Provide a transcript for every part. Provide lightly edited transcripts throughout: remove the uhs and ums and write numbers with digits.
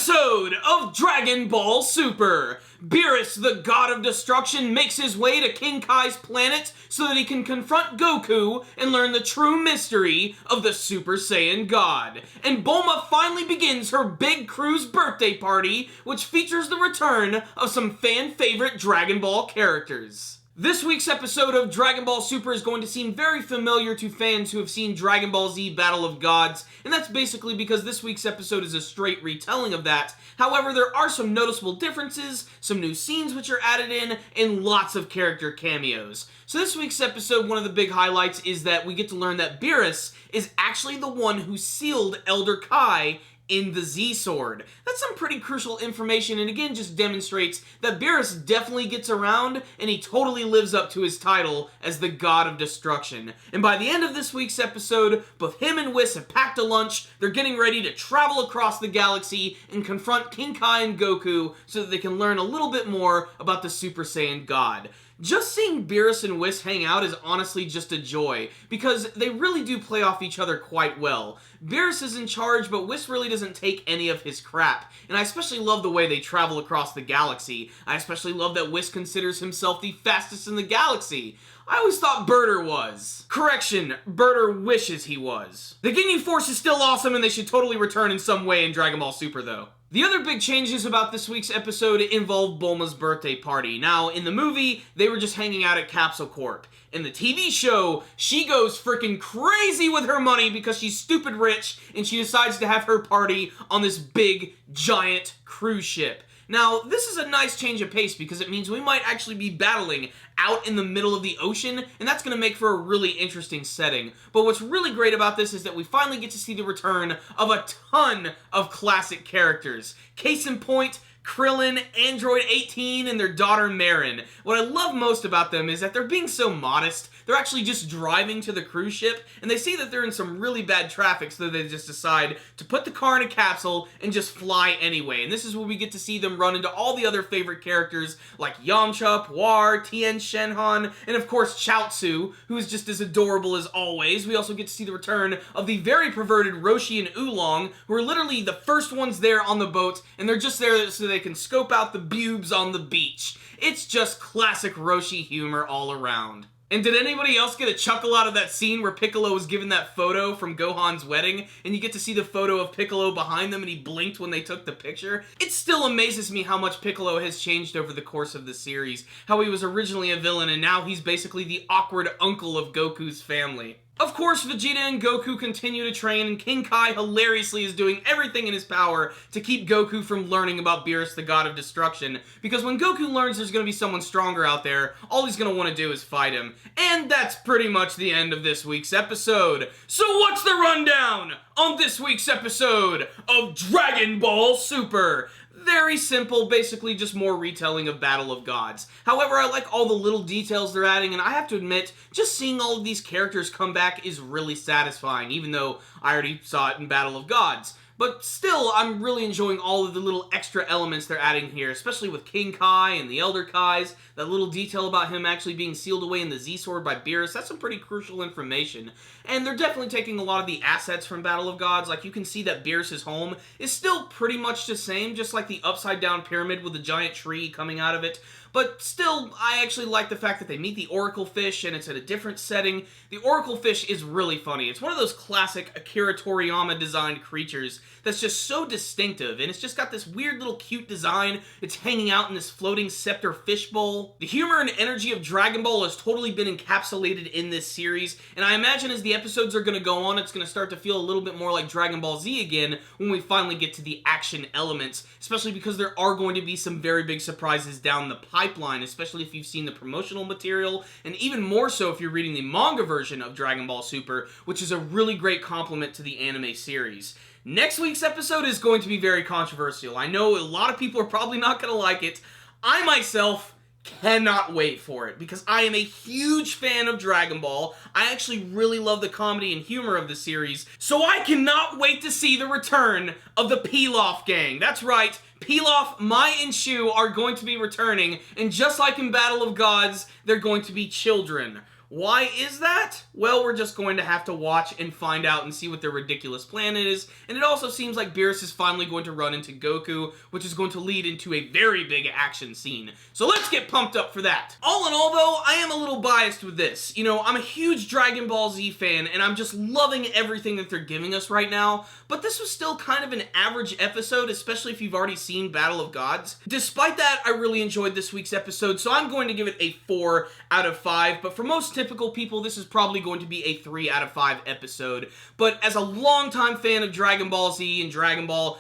episode of Dragon Ball Super. Beerus, the god of destruction, makes his way to King Kai's planet so that he can confront Goku and learn the true mystery of the Super Saiyan God. And Bulma finally begins her big cruise birthday party, which features the return of some fan-favorite Dragon Ball characters. This week's episode of Dragon Ball Super is going to seem very familiar to fans who have seen Dragon Ball Z Battle of Gods, and that's basically because this week's episode is a straight retelling of that. However, there are some noticeable differences, some new scenes which are added in, and lots of character cameos. So this week's episode, one of the big highlights is that we get to learn that Beerus is actually the one who sealed Elder Kai in the Z-Sword. That's some pretty crucial information, and again just demonstrates that Beerus definitely gets around and he totally lives up to his title as the God of Destruction. And by the end of this week's episode, both him and Whis have packed a lunch, they're getting ready to travel across the galaxy and confront King Kai and Goku so that they can learn a little bit more about the Super Saiyan God. Just seeing Beerus and Whis hang out is honestly just a joy, because they really do play off each other quite well. Beerus is in charge, but Whis really doesn't take any of his crap, and I especially love the way they travel across the galaxy. I especially love that Whis considers himself the fastest in the galaxy. I always thought Birder was. Correction, Birder wishes he was. The Ginyu Force is still awesome, and they should totally return in some way in Dragon Ball Super, though. The other big changes about this week's episode involve Bulma's birthday party. Now, in the movie, they were just hanging out at Capsule Corp. In the TV show, she goes freaking crazy with her money because she's stupid rich, and she decides to have her party on this big, giant cruise ship. Now, this is a nice change of pace because it means we might actually be battling out in the middle of the ocean, and that's going to make for a really interesting setting. But what's really great about this is that we finally get to see the return of a ton of classic characters. Case in point, Krillin, Android 18, and their daughter Marin. What I love most about them is that they're being so modest. They're actually just driving to the cruise ship, and they see that they're in some really bad traffic, so they just decide to put the car in a capsule and just fly anyway. And this is where we get to see them run into all the other favorite characters like Yamcha, Puar, Tien Shenhan, and of course Chaozu, who is just as adorable as always. We also get to see the return of the very perverted Roshi and Oolong, who are literally the first ones there on the boat, and they're just there so they can scope out the bubes on the beach. It's just classic Roshi humor all around. And did anybody else get a chuckle out of that scene where Piccolo was given that photo from Gohan's wedding, and you get to see the photo of Piccolo behind them and he blinked when they took the picture? It still amazes me how much Piccolo has changed over the course of the series, how he was originally a villain and now he's basically the awkward uncle of Goku's family. Of course, Vegeta and Goku continue to train, and King Kai hilariously is doing everything in his power to keep Goku from learning about Beerus, the God of Destruction, because when Goku learns there's going to be someone stronger out there, all he's going to want to do is fight him. And that's pretty much the end of this week's episode. So what's the rundown on this week's episode of Dragon Ball Super? Very simple, basically just more retelling of Battle of Gods. However, I like all the little details they're adding, and I have to admit, just seeing all of these characters come back is really satisfying, even though I already saw it in Battle of Gods. But still, I'm really enjoying all of the little extra elements they're adding here, especially with King Kai and the Elder Kais. That little detail about him actually being sealed away in the Z-Sword by Beerus, that's some pretty crucial information. And they're definitely taking a lot of the assets from Battle of Gods. Like, you can see that Beerus' home is still pretty much the same, just like the upside-down pyramid with a giant tree coming out of it. But still, I actually like the fact that they meet the Oracle Fish, and it's at a different setting. The Oracle Fish is really funny. It's one of those classic Akira Toriyama-designed creatures that's just so distinctive, and it's just got this weird little cute design. It's hanging out in this floating scepter fishbowl. The humor and energy of Dragon Ball has totally been encapsulated in this series, and I imagine as the episodes are going to go on, it's going to start to feel a little bit more like Dragon Ball Z again when we finally get to the action elements, especially because there are going to be some very big surprises down the pipeline, especially if you've seen the promotional material, and even more so if you're reading the manga version of Dragon Ball Super, which is a really great complement to the anime series. Next week's episode is going to be very controversial. I know a lot of people are probably not going to like it. I myself cannot wait for it because I am a huge fan of Dragon Ball. I actually really love the comedy and humor of the series, so I cannot wait to see the return of the Pilaf gang. That's right, Pilaf, Mai, and Shu are going to be returning, and just like in Battle of Gods, they're going to be children. Why is that? Well, we're just going to have to watch and find out and see what their ridiculous plan is, and it also seems like Beerus is finally going to run into Goku, which is going to lead into a very big action scene. So let's get pumped up for that. All in all, though, I am a little biased with this. You know, I'm a huge Dragon Ball Z fan, and I'm just loving everything that they're giving us right now, but this was still kind of an average episode, especially if you've already seen Battle of Gods. Despite that, I really enjoyed this week's episode, so I'm going to give it a 4 out of 5, but for most typical people, this is probably going to be a 3 out of 5 episode. But as a longtime fan of Dragon Ball Z and Dragon Ball,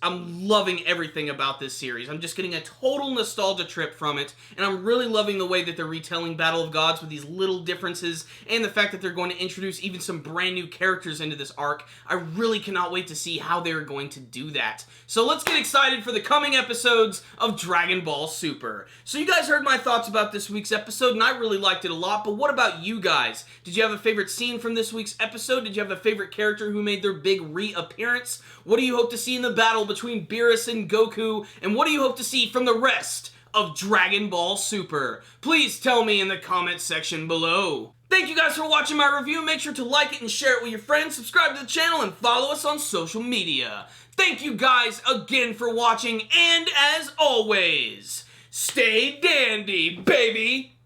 I'm loving everything about this series. I'm just getting a total nostalgia trip from it, and I'm really loving the way that they're retelling Battle of Gods with these little differences, and the fact that they're going to introduce even some brand new characters into this arc. I really cannot wait to see how they're going to do that. So let's get excited for the coming episodes of Dragon Ball Super. So you guys heard my thoughts about this week's episode, and I really liked it a lot, but what about you guys? Did you have a favorite scene from this week's episode? Did you have a favorite character who made their big reappearance? What do you hope to see in the battle between Beerus and Goku? And what do you hope to see from the rest of Dragon Ball Super? Please tell me in the comment section below. Thank you guys for watching my review. Make sure to like it and share it with your friends. Subscribe to the channel and follow us on social media. Thank you guys again for watching, and as always, stay dandy, baby!